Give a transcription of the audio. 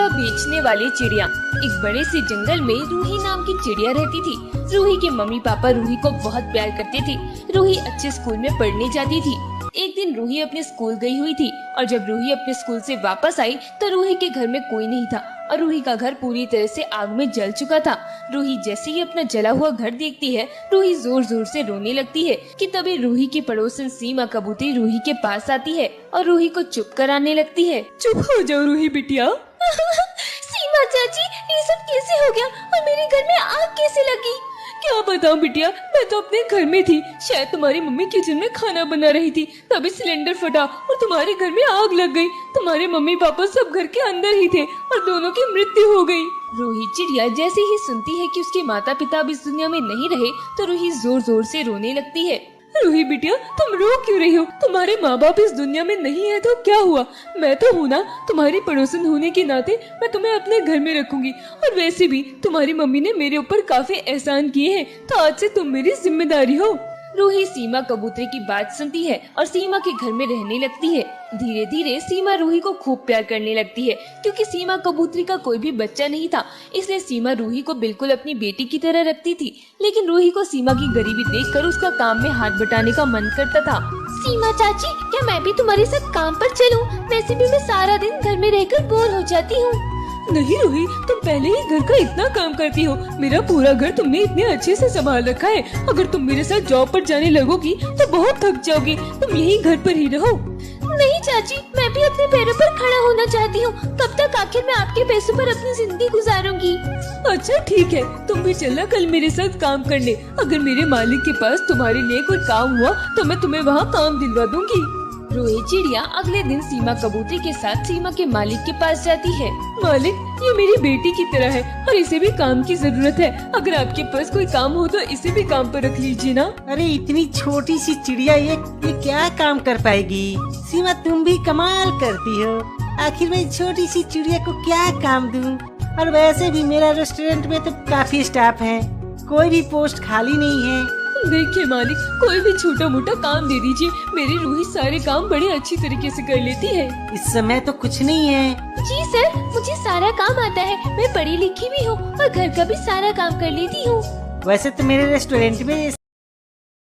Pizza बेचने वाली चिड़िया। एक बड़े से जंगल में रूही नाम की चिड़िया रहती थी। रूही के मम्मी पापा रूही को बहुत प्यार करते थे। रूही अच्छे स्कूल में पढ़ने जाती थी। एक दिन रूही अपने स्कूल गई हुई थी और जब रूही अपने स्कूल से वापस आई तो रूही के घर में कोई नहीं था और रूही का घर पूरी तरह से आग में जल चुका था। रूही जैसे ही अपना जला हुआ घर देखती है, रूही जोर जोर से रोने लगती है कि तभी रूही की पड़ोसन सीमा कबूतरी रूही के पास आती है और रूही को चुप कराने लगती है। चुप हो जाओ रूही बिटिया। सीमा चाची, ये सब कैसे हो गया और मेरे घर में आग कैसे लगी? क्या बताऊं बिटिया, मैं तो अपने घर में थी। शायद तुम्हारी मम्मी किचन में खाना बना रही थी, तभी सिलेंडर फटा और तुम्हारे घर में आग लग गई। तुम्हारे मम्मी पापा सब घर के अंदर ही थे और दोनों की मृत्यु हो गई। रूही चिड़िया जैसे ही सुनती है कि उसके माता पिता अब इस दुनिया में नहीं रहे तो रूही जोर जोर से रोने लगती है। रूही बिटिया, तुम रो क्यों रही हो? तुम्हारे माँ बाप इस दुनिया में नहीं है तो क्या हुआ? मैं तो हूँ ना, तुम्हारी पड़ोसन होने के नाते मैं तुम्हें अपने घर में रखूंगी। और वैसे भी तुम्हारी मम्मी ने मेरे ऊपर काफी एहसान किए हैं, तो आज से तुम मेरी जिम्मेदारी हो। रूही सीमा कबूतरी की बात सुनती है और सीमा के घर में रहने लगती है। धीरे धीरे सीमा रूही को खूब प्यार करने लगती है। क्योंकि सीमा कबूतरी का कोई भी बच्चा नहीं था, इसलिए सीमा रूही को बिल्कुल अपनी बेटी की तरह रखती थी। लेकिन रूही को सीमा की गरीबी देखकर उसका काम में हाथ बटाने का मन करता था। सीमा चाची, क्या मैं भी तुम्हारे साथ काम पर चलूं? वैसे भी मैं सारा दिन घर में रहकर बोर हो जाती हूँ। नहीं रूही, तुम पहले ही घर का इतना काम करती हो। मेरा पूरा घर तुमने इतने अच्छे से संभाल रखा है। अगर तुम मेरे साथ जॉब पर जाने लगोगी तो बहुत थक जाओगी। तुम यही घर पर ही रहो। नहीं चाची, मैं भी अपने पैरों पर खड़ा होना चाहती हूँ। कब तक आखिर मैं आपके पैसों पर अपनी जिंदगी गुजारूंगी? अच्छा ठीक है, तुम भी चलना कल मेरे साथ काम करने। अगर मेरे मालिक के पास तुम्हारे लिए कोई काम हुआ तो मैं तुम्हें वहाँ काम दिलवा दूंगी। रूही चिड़िया अगले दिन सीमा कबूतरी के साथ सीमा के मालिक के पास जाती है। मालिक, ये मेरी बेटी की तरह है और इसे भी काम की जरूरत है। अगर आपके पास कोई काम हो तो इसे भी काम पर रख लीजिए ना। अरे इतनी छोटी सी चिड़िया ये क्या काम कर पाएगी? सीमा, तुम भी कमाल करती हो। आखिर मैं छोटी सी चिड़िया को क्या काम दूं? और वैसे भी मेरा रेस्टोरेंट में तो काफी स्टाफ है, कोई भी पोस्ट खाली नहीं है। देखिए मालिक, कोई भी छोटा मोटा काम दे दीजिए। मेरी रूही सारे काम बड़े अच्छी तरीके से कर लेती है। इस समय तो कुछ नहीं है। जी सर, मुझे सारा काम आता है। मैं पढ़ी लिखी भी हूँ और घर का भी सारा काम कर लेती हूँ। वैसे तो मेरे रेस्टोरेंट में